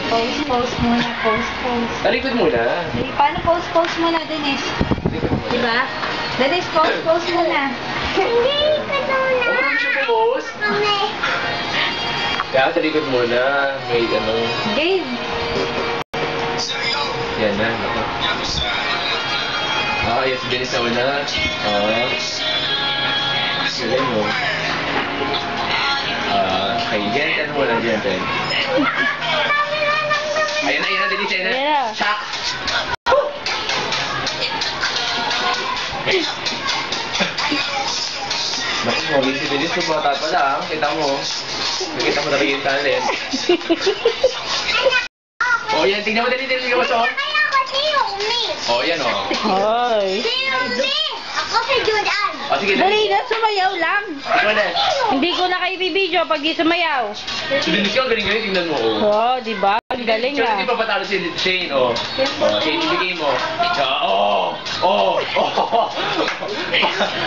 Pose muna, pose. Talikod muna. Paano pose muna, Denise? Diba? Denise, pose muna. Hindi, kanuna. Huwag mo siya pumose. Mami. Kaya talikod muna. May ano. Game. Yan na. Yes, bilis na una. Galing mo. Okay, gentle muna, gentle. Ayan na, Denise, ayan na. Yeah. Shock! Naku, mawin si Denise kung bata pa lang. Kita mo. Nakita mo talaga yung talent. Yan. Tingnan mo, Denise. Tingnan mo, so. Kaya ako si Yumi. Yan, Hoy. Si Yumi. Ako si Judan. Sige, Dali na, sumayaw lang. Ikaw na. Hindi ko na kayo bibidyo pag di sumayaw. Si Denise ka, galing-galing. Tingnan mo, Diba? Ang galing Sure, ah. hindi pa patalo si Shane, Shane, ibigay mo.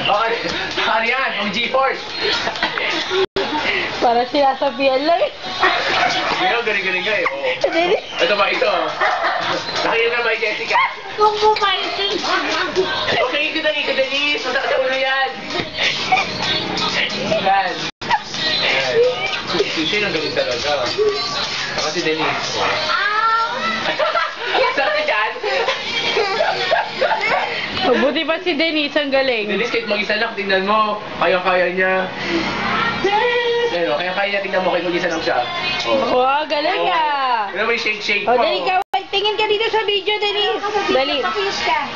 Okay, ano yan? Ang G-Force. Para sinasabihan lang. Ngayon, galing-galing ka Ito ba, ito. Nakita na ba, Jessica? Kung pumaytin. Okay, ito, Denise. Matak sa ulo yan. Yan. Si Shane ang galing talaga. Saka si Denise. Saan ka dyan? Mabuti pa si Denise, ang galing. Denise, kahit mag-isa lang, tingnan mo. Kaya-kaya niya. Kaya-kaya niya, tingnan mo, kahit mag-isa lang siya. Wow, galing ah. Ano ba yung shake-shake O, mo? dali ka. Tingin ka dito sa video, Denise. Dali.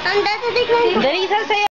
Ang dati tignan. Dali, saan sa'yo?